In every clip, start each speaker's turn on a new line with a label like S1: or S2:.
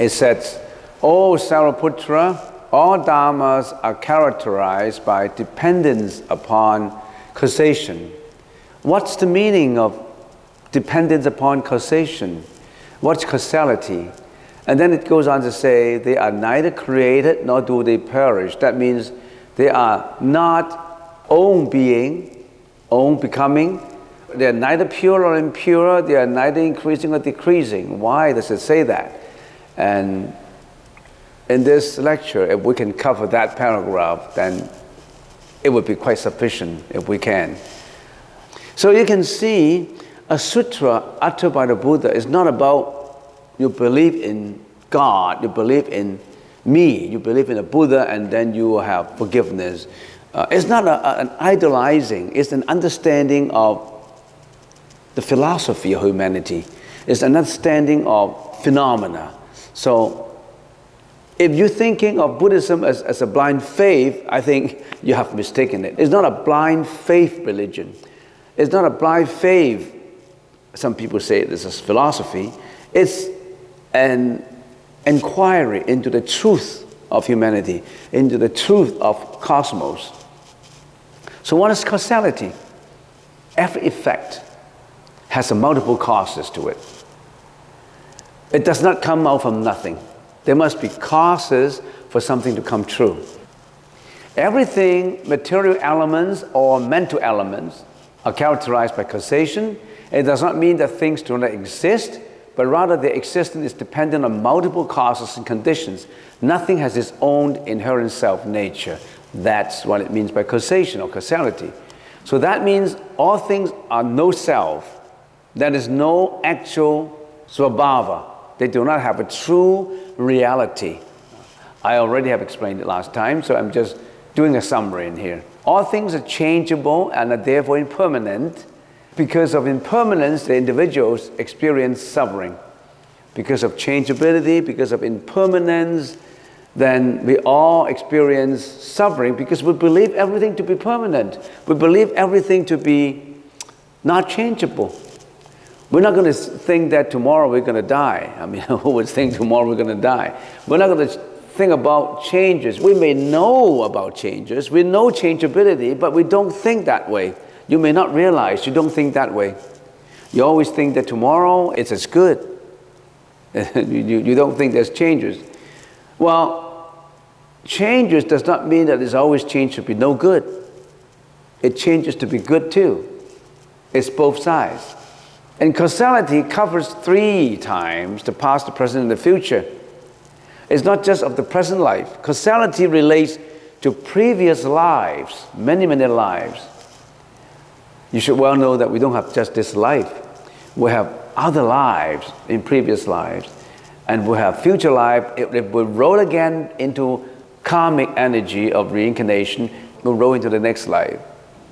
S1: It says, "O Sariputra, all dharmas are characterized by dependence upon causation." What's the meaning of dependence upon causation? What's causality? And then it goes on to say, they are neither created nor do they perish. That means they are not own being, own becoming. They are neither pure or impure. They are neither increasing or decreasing. Why does it say that? And in this lecture, if we can cover that paragraph, then it would be quite sufficient if we can. So you can see a sutra uttered by the Buddha is not about you believe in God, you believe in me, you believe in a Buddha, and then you will have forgiveness. It's not an idolizing, it's an understanding of the philosophy of humanity. It's an understanding of phenomena. So if you're thinking of Buddhism as a blind faith, I think you have mistaken it. It's not a blind faith religion. It's not a blind faith. Some people say this is philosophy. It's an inquiry into the truth of humanity, into the truth of cosmos. So what is causality? Every effect has a multiple causes to it. It does not come out from nothing. There must be causes for something to come true. Everything, material elements or mental elements, are characterized by causation. It does not mean that things do not exist, but rather their existence is dependent on multiple causes and conditions. Nothing has its own inherent self-nature. That's what it means by causation or causality. So that means all things are no self. There is no actual Svabhava. They do not have a true reality. I already have explained it last time, so I'm just doing a summary in here. All things are changeable and are therefore impermanent. Because of impermanence, the individuals experience suffering. Because of changeability, because of impermanence, then we all experience suffering because we believe everything to be permanent. We believe everything to be not changeable. We're not going to think that tomorrow we're going to die. I mean, who would think tomorrow we're going to die? We're not going to think about changes. We may know about changes. We know changeability, but we don't think that way. You may not realize you don't think that way. You always think that tomorrow it's as good. You don't think there's changes. Well, changes does not mean that it's always changed to be no good. It changes to be good too. It's both sides. And causality covers 3 times: the past, the present, and the future. It's not just of the present life. Causality relates to previous lives, many, many lives. You should well know that we don't have just this life. We have other lives in previous lives. And we have future life. If we roll again into karmic energy of reincarnation, we'll roll into the next life.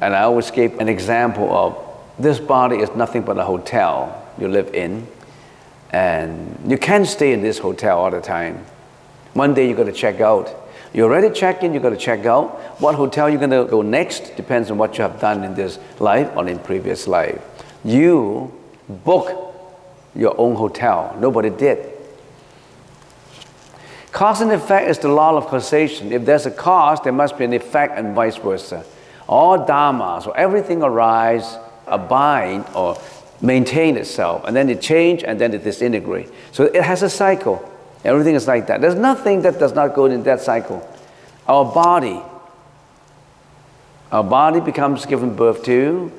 S1: And I always gave an example of this body is nothing but a hotel you live in. And you can't stay in this hotel all the time. One day you're going to check out. You already checked in, you're going to check out. What hotel you're going to go next depends on what you have done in this life or in previous life. You book your own hotel. Nobody did. Cause and effect is the law of causation. If there's a cause, there must be an effect, and vice versa. All dharmas, or everything arise, abide, or maintain itself, and then it change, and then it disintegrate. So it has a cycle. Everything is like that. There's nothing that does not go in that cycle. Our body becomes given birth to,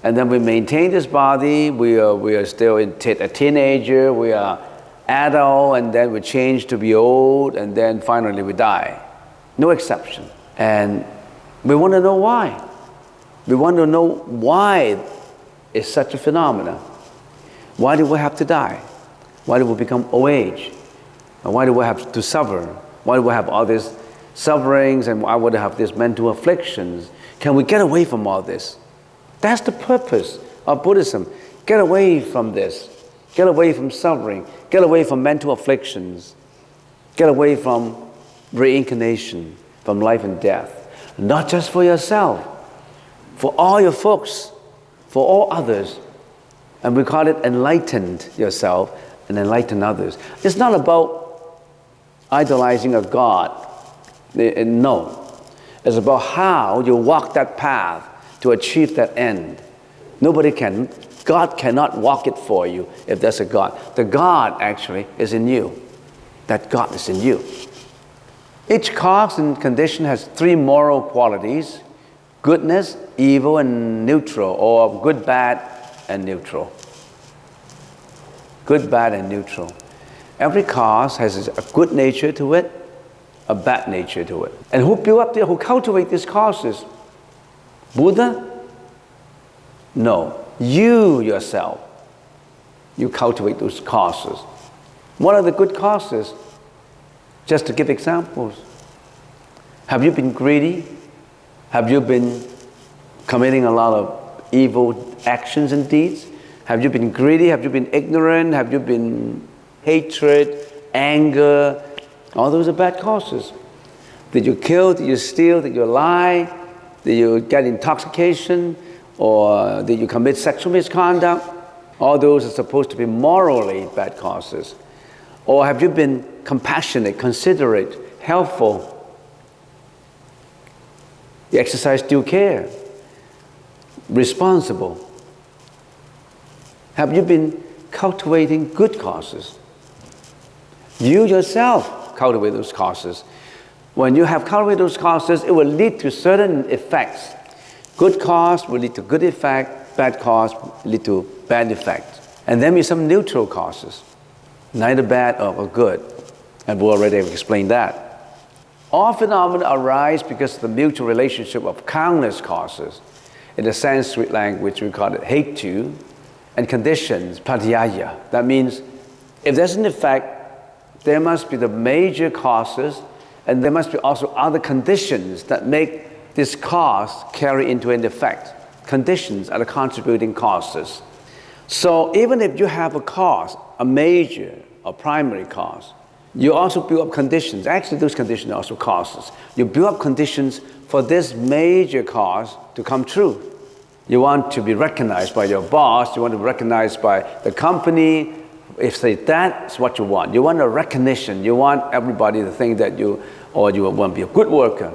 S1: and then we maintain this body. We are still a teenager, we are adult, and then we change to be old, and then finally we die. No exception. And we want to know why. We want to know why is such a phenomenon. Why do we have to die? Why do we become old age? And why do we have to suffer? Why do we have all these sufferings, and why would we have these mental afflictions? Can we get away from all this? That's the purpose of Buddhism. Get away from this. Get away from suffering. Get away from mental afflictions. Get away from reincarnation, from life and death. Not just for yourself, for all your folks, for all others. And we call it enlightened yourself and enlighten others. It's not about idolizing a god. No. It's about how you walk that path to achieve that end. God cannot walk it for you if there's a God. The God actually is in you. That God is in you. Each cause and condition has three moral qualities: goodness, evil, and neutral, or good, bad, and neutral. Good, bad, and neutral. Every cause has a good nature to it, a bad nature to it. And who build up who cultivate these causes? Buddha? No. You yourself. You cultivate those causes. What are the good causes? Just to give examples. Have you been greedy? Have you been committing a lot of evil actions and deeds? Have you been greedy? Have you been ignorant? Have you been hatred, anger? All those are bad causes. Did you kill? Did you steal? Did you lie? Did you get intoxication? Or did you commit sexual misconduct? All those are supposed to be morally bad causes. Or have you been compassionate, considerate, helpful? You exercise due care, responsible. Have you been cultivating good causes? You yourself cultivate those causes. When you have cultivated those causes, it will lead to certain effects. Good cause will lead to good effect, bad cause will lead to bad effect. And then we have some neutral causes, neither bad or good. And we already have explained that. All phenomena arise because of the mutual relationship of countless causes. In the Sanskrit language, we call it hetu, and conditions, patyaya. That means if there's an effect, there must be the major causes, and there must be also other conditions that make this cause carry into an effect. Conditions are the contributing causes. So even if you have a cause, a major or primary cause, you also build up conditions. Actually, those conditions are also causes. You build up conditions for this major cause to come true. You want to be recognized by your boss. You want to be recognized by the company. If that's what you want. You want a recognition. You want everybody to think that you want to be a good worker.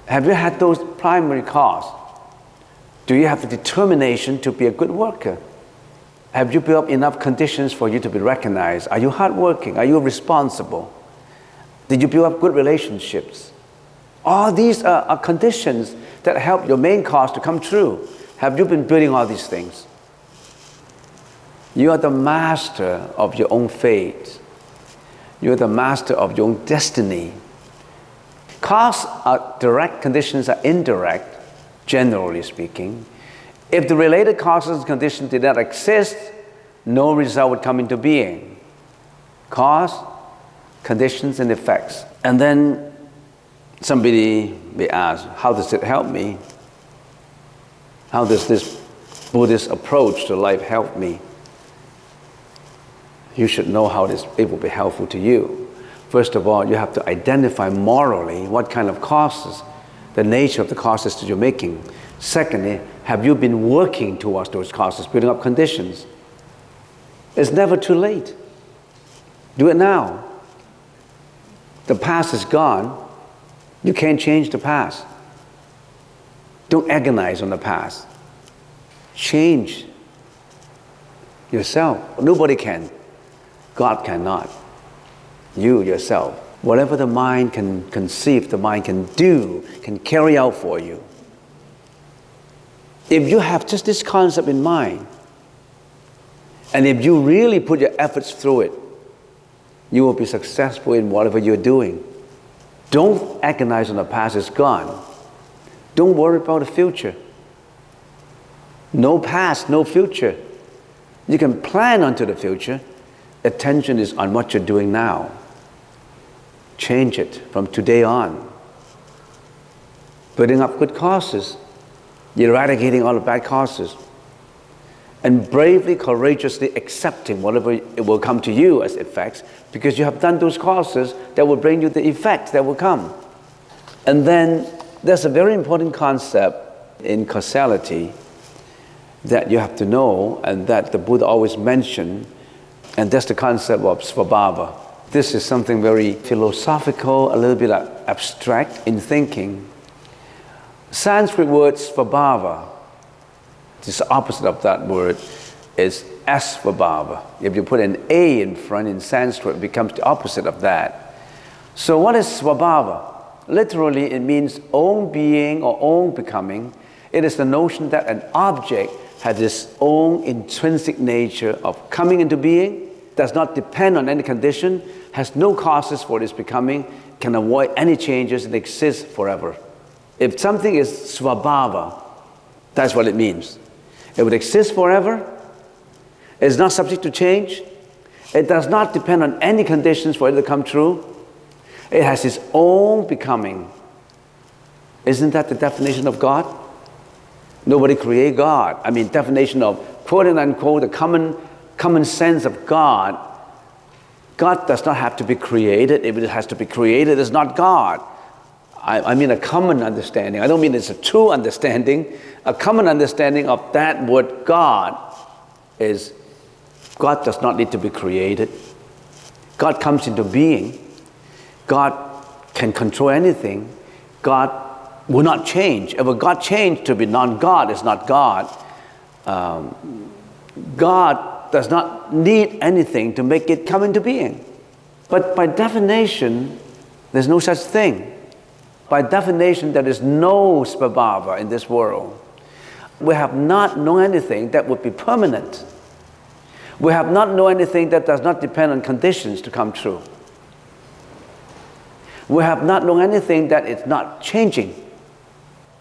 S1: Have you had those primary cause? Do you have the determination to be a good worker? Have you built up enough conditions for you to be recognized? Are you hardworking? Are you responsible? Did you build up good relationships? All these are conditions that help your main cause to come true. Have you been building all these things? You are the master of your own fate. You are the master of your own destiny. Causes are direct, conditions are indirect, generally speaking. If the related causes and conditions did not exist, no result would come into being. Cause, conditions, and effects. And then somebody may ask, how does it help me? How does this Buddhist approach to life help me? You should know how it will be helpful to you. First of all, you have to identify morally what kind of causes, the nature of the causes that you're making. Secondly, have you been working towards those causes, building up conditions? It's never too late. Do it now. The past is gone. You can't change the past. Don't agonize on the past. Change yourself. Nobody can. God cannot. You yourself. Whatever the mind can conceive, the mind can do, can carry out for you. If you have just this concept in mind, and if you really put your efforts through it, you will be successful in whatever you're doing. Don't agonize on the past, it's gone. Don't worry about the future. No past, no future. You can plan onto the future. Attention is on what you're doing now. Change it from today on. Building up good causes. Eradicating all the bad causes. And bravely, courageously accepting whatever it will come to you as effects, because you have done those causes that will bring you the effect that will come. And then there's a very important concept in causality that you have to know, and that the Buddha always mentioned, and that's the concept of Svabhava. This is something very philosophical, a little bit abstract in thinking. Sanskrit word Svabhava, this opposite of that word, is Svabhava. If you put an A in front in Sanskrit, it becomes the opposite of that. So what is Svabhava? Literally, it means own being or own becoming. It is the notion that an object has its own intrinsic nature of coming into being, does not depend on any condition, has no causes for its becoming, can avoid any changes, and exists forever. If something is Svabhava, that's what it means. It would exist forever. It is not subject to change. It does not depend on any conditions for it to come true. It has its own becoming. Isn't that the definition of God? Nobody created God. I mean, definition of quote and unquote, the common sense of God. God does not have to be created. If it has to be created, it's not God. I mean a common understanding. I don't mean it's a true understanding. A common understanding of that word God is God does not need to be created. God comes into being. God can control anything. God will not change. If a God changed to be non-God, it's not God. God does not need anything to make it come into being. But by definition, there's no such thing. By definition, there is no Svabhava in this world. We have not known anything that would be permanent. We have not known anything that does not depend on conditions to come true. We have not known anything that is not changing.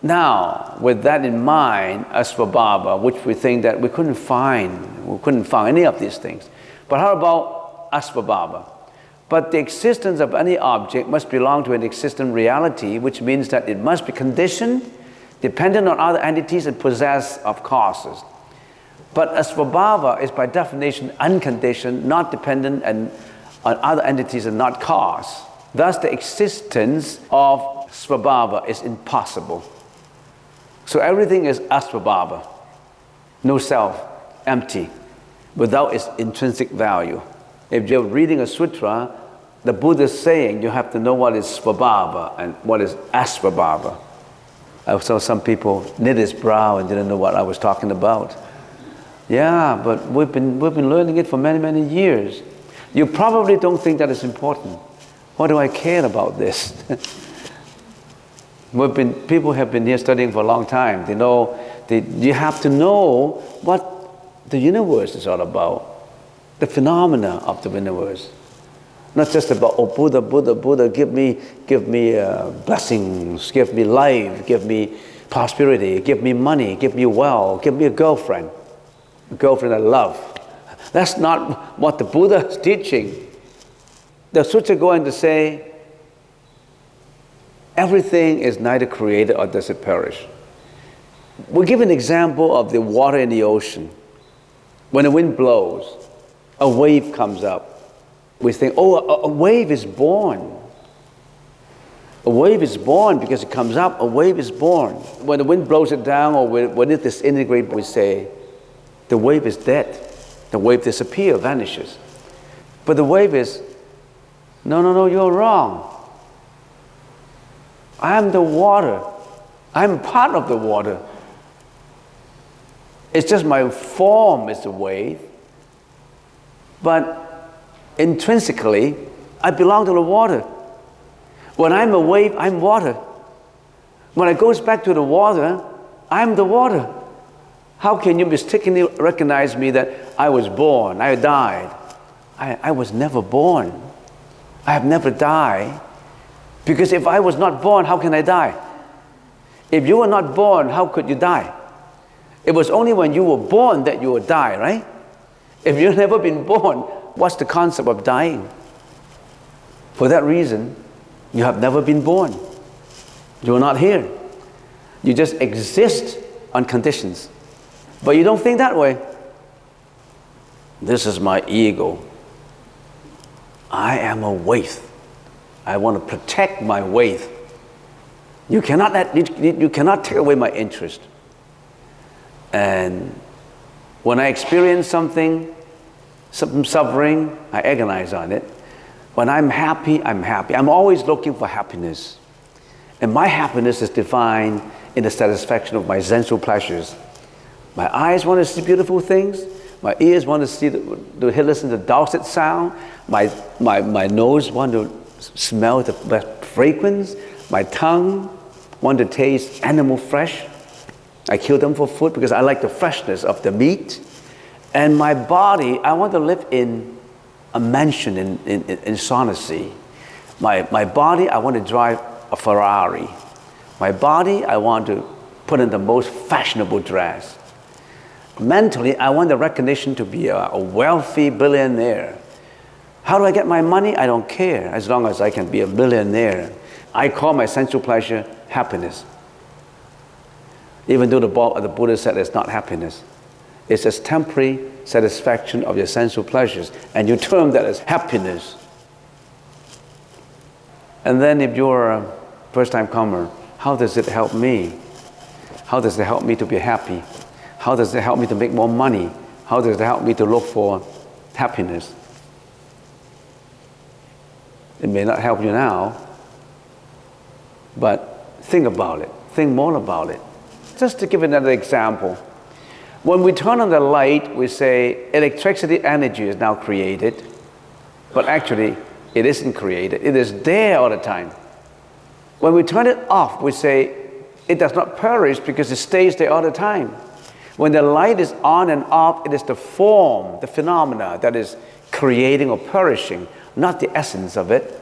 S1: Now, with that in mind, as Svabhava, which we think that we couldn't find any of these things. But how about Svabhava? But the existence of any object must belong to an existent reality, which means that it must be conditioned, dependent on other entities, and possessed of causes. But Svabhava is by definition unconditioned, not dependent on other entities and not cause. Thus, the existence of Svabhava is impossible. So everything is Svabhava, no self, empty, without its intrinsic value. If you're reading a sutra, the Buddha is saying you have to know what is Svabhava and what is Svabhava. I saw some people knit his brow and didn't know what I was talking about. Yeah, but we've been learning it for many, many years. You probably don't think that is important. Why do I care about this? People have been here studying for a long time. They know, you have to know what the universe is all about. The phenomena of the universe. Not just about, oh, Buddha, Buddha, Buddha, give me blessings, give me life, give me prosperity, give me money, give me wealth, give me a girlfriend I love. That's not what the Buddha is teaching. The Sutra going to say, everything is neither created or does it perish. We'll give an example of the water in the ocean. When the wind blows, a wave comes up. We think, oh, a wave is born. A wave is born because it comes up. A wave is born. When the wind blows it down or when it disintegrates, we say, the wave is dead. The wave disappears, vanishes. But the wave is, no, you're wrong. I am the water. I'm part of the water. It's just my form is the wave. But intrinsically, I belong to the water. When I'm a wave, I'm water. When it goes back to the water, I'm the water. How can you mistakenly recognize me that I was born, I died? I was never born. I have never died. Because if I was not born, how can I die? If you were not born, how could you die? It was only when you were born that you would die, right? If you've never been born, what's the concept of dying? For that reason, you have never been born. You're not here. You just exist on conditions. But you don't think that way. This is my ego. I am a waif. I want to protect my waif. You cannot take away my interest. And when I experience something suffering, I agonize on it. When I'm happy, I'm happy. I'm always looking for happiness. And my happiness is defined in the satisfaction of my sensual pleasures. My eyes want to see beautiful things. My ears want to listen to the dulcet sound. My nose want to smell the fragrance. My tongue want to taste animal flesh. I kill them for food because I like the freshness of the meat. And my body, I want to live in a mansion in Sonasy. My body, I want to drive a Ferrari. My body, I want to put in the most fashionable dress. Mentally, I want the recognition to be a wealthy billionaire. How do I get my money? I don't care, as long as I can be a billionaire. I call my sensual pleasure happiness. Even though the Buddha said it's not happiness. It's just temporary satisfaction of your sensual pleasures. And you term that as happiness. And then if you're a first-time comer, how does it help me? How does it help me to be happy? How does it help me to make more money? How does it help me to look for happiness? It may not help you now, but think about it. Think more about it. Just to give another example. When we turn on the light, we say electricity energy is now created, but actually it isn't created. It is there all the time. When we turn it off, we say it does not perish because it stays there all the time. When the light is on and off, it is the form, the phenomena that is creating or perishing, not the essence of it.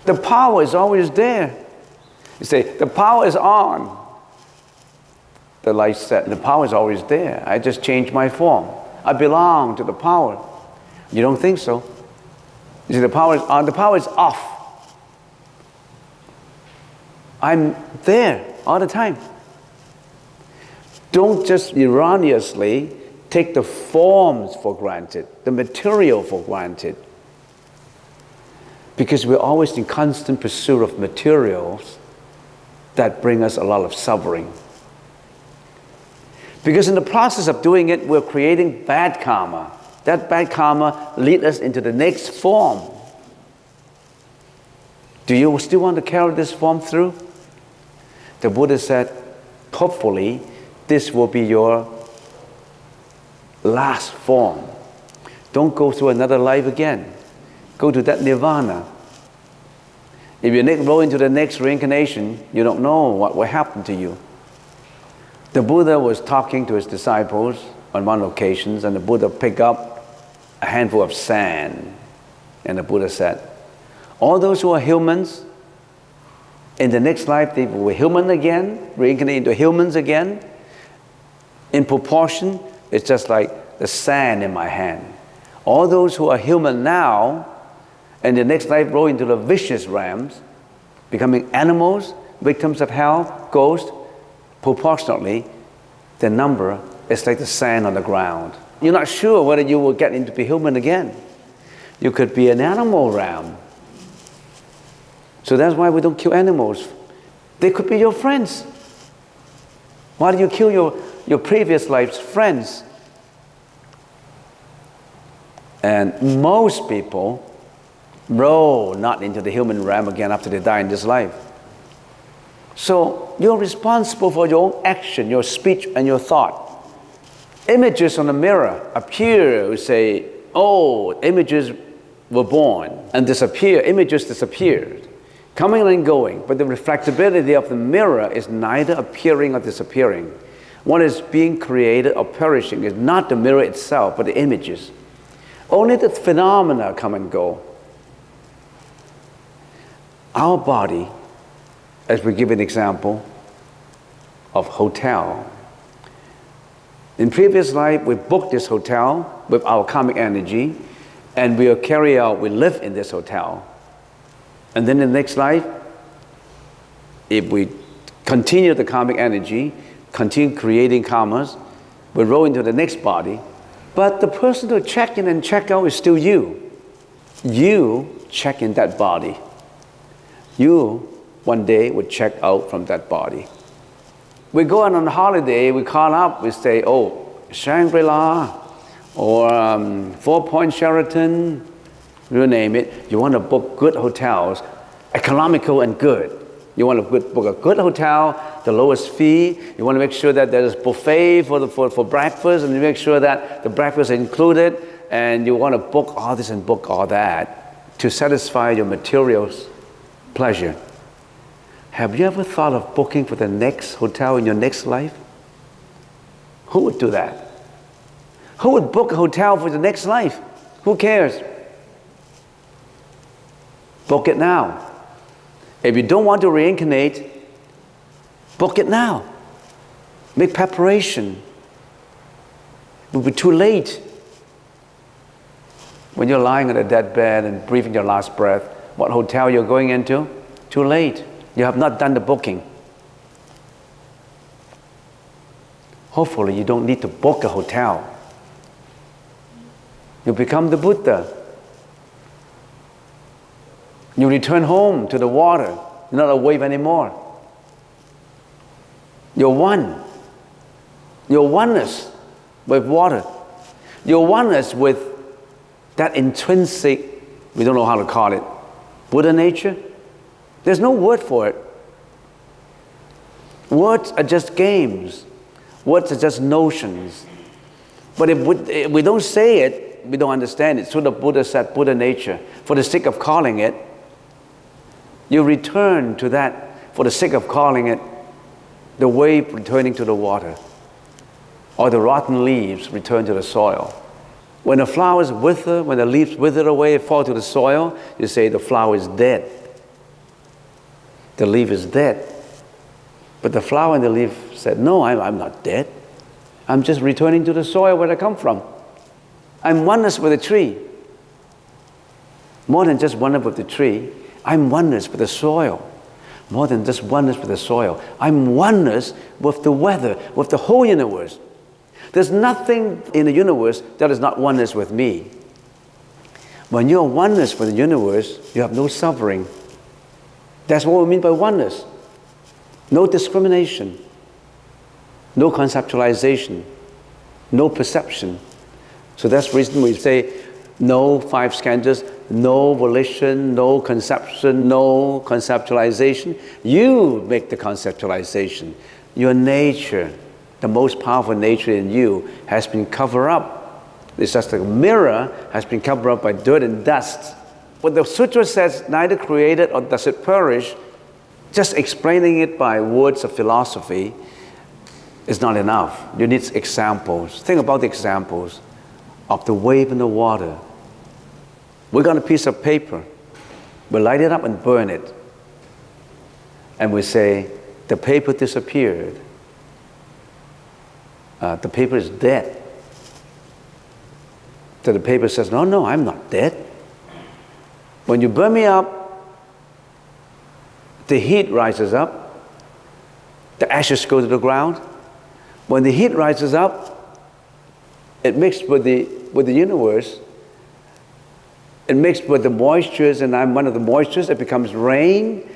S1: The power is always there. You say, the power is on. The light set, the power is always there. I just changed my form. I belong to the power. You don't think so? You see, the power is on, the power is off. I'm there all the time. Don't just erroneously take the forms for granted, the material for granted. Because we're always in constant pursuit of materials that bring us a lot of suffering. Because in the process of doing it, we're creating bad karma. That bad karma leads us into the next form. Do you still want to carry this form through? The Buddha said, hopefully, this will be your last form. Don't go through another life again. Go to that nirvana. If you go into the next reincarnation, you don't know what will happen to you. The Buddha was talking to his disciples on one occasion, and the Buddha picked up a handful of sand. And the Buddha said, all those who are humans, in the next life they will be human again, reincarnate into humans again. In proportion, it's just like the sand in my hand. All those who are human now, and the next life go into the vicious realms, becoming animals, victims of hell, ghosts, proportionately, the number is like the sand on the ground. You're not sure whether you will get into be human again. You could be an animal realm. So that's why we don't kill animals. They could be your friends. Why do you kill your previous life's friends? And most people roll not into the human realm again after they die in this life. So you're responsible for your own action, your speech, and your thought. Images on the mirror appear, we say, oh, images were born and disappear, images disappeared, coming and going. But the reflectability of the mirror is neither appearing or disappearing. What is being created or perishing is not the mirror itself, but the images. Only the phenomena come and go. Our body, as we give an example of hotel. In previous life, we booked this hotel with our karmic energy, and we live in this hotel. And then in the next life, if we continue the karmic energy, continue creating karmas, we roll into the next body. But the person to check in and check out is still you. You check in that body. You one day would check out from that body. We go on a holiday, we call up, we say, oh, Shangri-La, or 4 Point Sheraton, you name it. You want to book good hotels, economical and good. You want to book a good hotel, the lowest fee. You want to make sure that there is buffet for breakfast, and you make sure that the breakfast is included, and you want to book all this and book all that to satisfy your material pleasure. Have you ever thought of booking for the next hotel in your next life? Who would do that? Who would book a hotel for the next life? Who cares? Book it now. If you don't want to reincarnate, book it now. Make preparation. It will be too late. When you're lying on a deathbed and breathing your last breath, what hotel you're going into? Too late. You have not done the booking. Hopefully you don't need to book a hotel. You become the Buddha. You return home to the water. You're not a wave anymore. You're one. You're oneness with water. You're oneness with that intrinsic, we don't know how to call it, Buddha nature. There's no word for it. Words are just games. Words are just notions. But if we don't say it, we don't understand it. So the Buddha said Buddha nature. For the sake of calling it, you return to that for the sake of calling it the wave returning to the water, or the rotten leaves return to the soil. When the flowers wither, when the leaves wither away, fall to the soil, you say the flower is dead. The leaf is dead. But the flower and the leaf said, no, I'm not dead. I'm just returning to the soil where I come from. I'm oneness with the tree. More than just oneness with the tree, I'm oneness with the soil. More than just oneness with the soil. I'm oneness with the weather, with the whole universe. There's nothing in the universe that is not oneness with me. When you're oneness with the universe, you have no suffering. That's what we mean by oneness. No discrimination. No conceptualization. No perception. So that's the reason we say no five skandhas, no volition, no conception, no conceptualization. You make the conceptualization. Your nature, the most powerful nature in you, has been covered up. It's just like a mirror has been covered up by dirt and dust. What the Sutra says, neither created or does it perish, just explaining it by words of philosophy is not enough. You need examples. Think about the examples of the wave in the water. We got a piece of paper. We light it up and burn it. And we say, the paper disappeared. The paper is dead. So the paper says, no, I'm not dead. When you burn me up, the heat rises up. The ashes go to the ground. When the heat rises up, it mixed with the universe. It mixed with the moistures, and I'm one of the moistures. It becomes rain.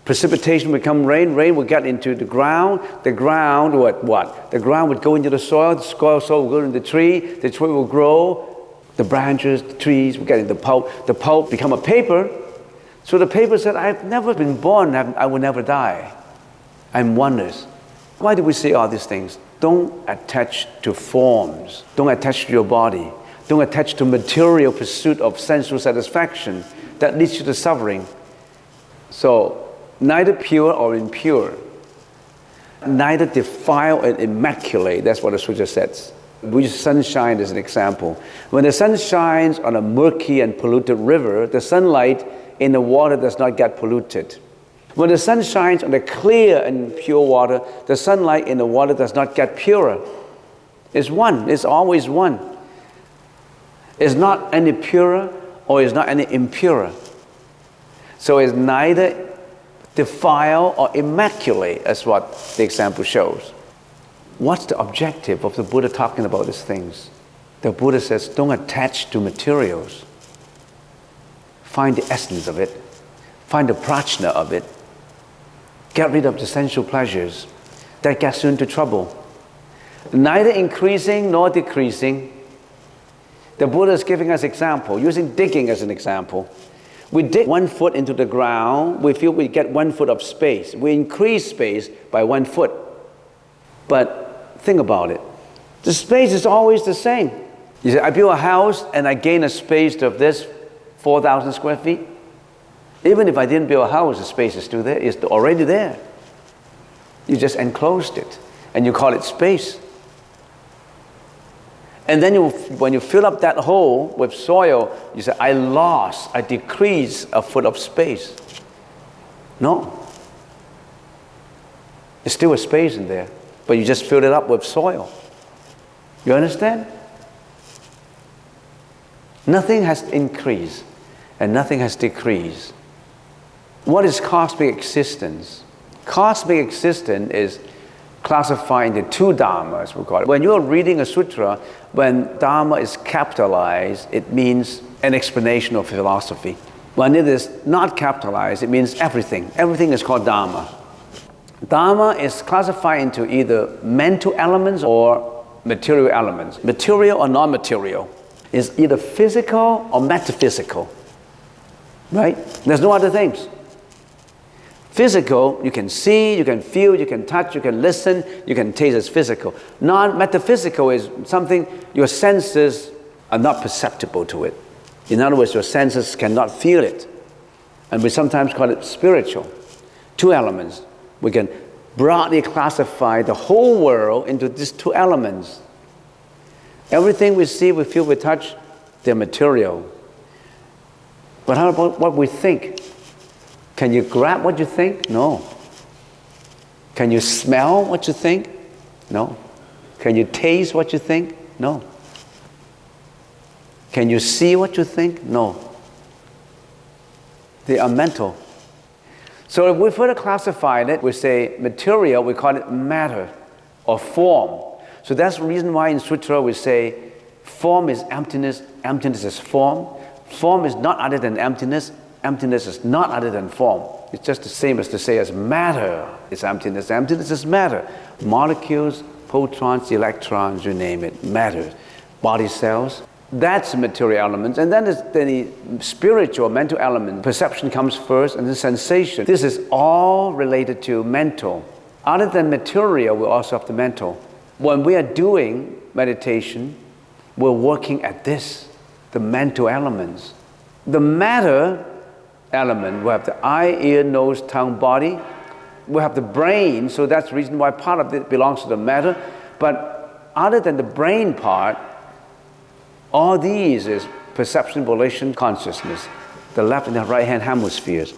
S1: Precipitation will become rain. Rain will get into the ground. The ground, what? The ground would go into the soil. The soil will go into the tree. The tree will grow. The branches, the trees will get into the pulp. The pulp become a paper. So the paper said, I've never been born. I will never die. I'm oneness. Why do we say all these things? Don't attach to forms. Don't attach to your body. Don't attach to material pursuit of sensual satisfaction that leads you to suffering. So, neither pure or impure, neither defile and immaculate. That's what the Sutra says. We use sunshine as an example. When the sun shines on a murky and polluted river, the sunlight in the water does not get polluted. When the sun shines on the clear and pure water, the sunlight in the water does not get purer. It's one. It's always one. It's not any purer or it's not any impurer. So it's neither defile or immaculate, as what the example shows. What's the objective of the Buddha talking about these things? The Buddha says, don't attach to materials. Find the essence of it. Find the prajna of it. Get rid of the sensual pleasures. That gets you into trouble. Neither increasing nor decreasing. The Buddha is giving us example, using digging as an example. We dig 1 foot into the ground, we feel we get 1 foot of space. We increase space by 1 foot. But think about it. The space is always the same. You say, I build a house and I gain a space of this 4,000 square feet. Even if I didn't build a house, the space is still there. It's already there. You just enclosed it and you call it space. And then when you fill up that hole with soil, you say, I decreased a foot of space. No. There's still a space in there, but you just filled it up with soil. You understand? Nothing has increased and nothing has decreased. What is cosmic existence? Cosmic existence is classified into 2 dharmas, we call it. When you're reading a sutra, when dharma is capitalized, it means an explanation of philosophy. When it is not capitalized, it means everything. Everything is called dharma. Dharma is classified into either mental elements or material elements. Material or non-material is either physical or metaphysical. Right? There's no other things. Physical, you can see, you can feel, you can touch, you can listen, you can taste as physical. Non-metaphysical is something your senses are not perceptible to it. In other words, your senses cannot feel it. And we sometimes call it spiritual. 2 elements. We can broadly classify the whole world into these 2 elements. Everything we see, we feel, we touch, they're material. But how about what we think? Can you grab what you think? No. Can you smell what you think? No. Can you taste what you think? No. Can you see what you think? No. They are mental. So if we further classify it, we say material, we call it matter or form. So that's the reason why in Sutra we say form is emptiness, emptiness is form. Form is not other than emptiness. Emptiness is not other than form. It's just the same as to say as matter is emptiness. Emptiness is matter. Molecules, photons, electrons, you name it, matter. Body cells, that's the material elements. And then there's the spiritual, mental element. Perception comes first and then sensation. This is all related to mental. Other than material, we also have the mental. When we are doing meditation, we're working at this, the mental elements. The matter element, we have the eye, ear, nose, tongue, body. We have the brain, so that's the reason why part of it belongs to the matter. But other than the brain part, all these is perception, volition, consciousness, the left and the right hand hemispheres.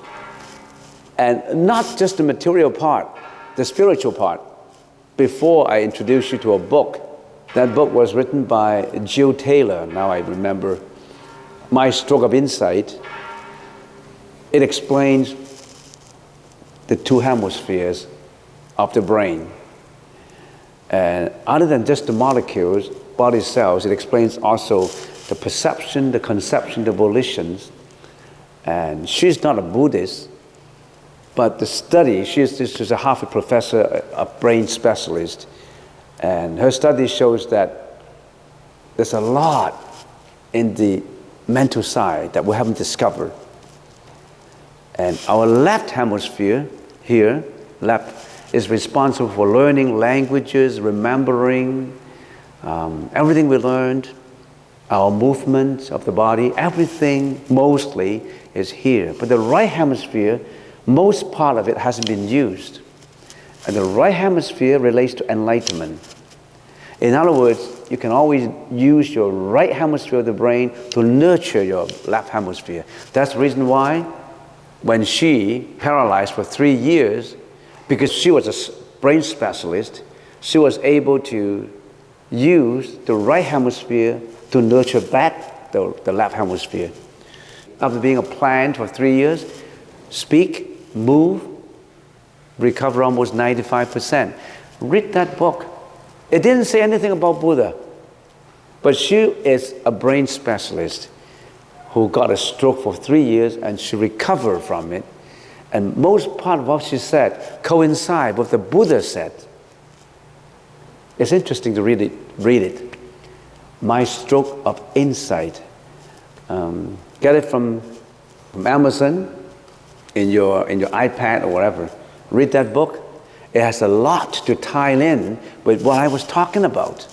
S1: And not just the material part, the spiritual part. Before I introduce you to a book, that book was written by Jill Taylor, now I remember, My Stroke of Insight. It explains the 2 hemispheres of the brain. And other than just the molecules, body cells, it explains also the perception, the conception, the volitions. And she's not a Buddhist, but the study, she's a Harvard professor, a brain specialist. And her study shows that there's a lot in the mental side that we haven't discovered. And our left hemisphere here, left, is responsible for learning languages, remembering, everything we learned, our movements of the body, everything mostly is here. But the right hemisphere, most part of it hasn't been used. And the right hemisphere relates to enlightenment. In other words, you can always use your right hemisphere of the brain to nurture your left hemisphere. That's the reason why when she paralyzed for 3 years, because she was a brain specialist, she was able to use the right hemisphere to nurture back the left hemisphere. After being a plant for 3 years, speak, move, recover almost 95%. Read that book. It didn't say anything about Buddha, but she is a brain specialist who got a stroke for 3 years and she recovered from it. And most part of what she said coincide with what the Buddha said. It's interesting to read it. My Stroke of Insight. Get it from Amazon, in your iPad or whatever. Read that book. It has a lot to tie in with what I was talking about.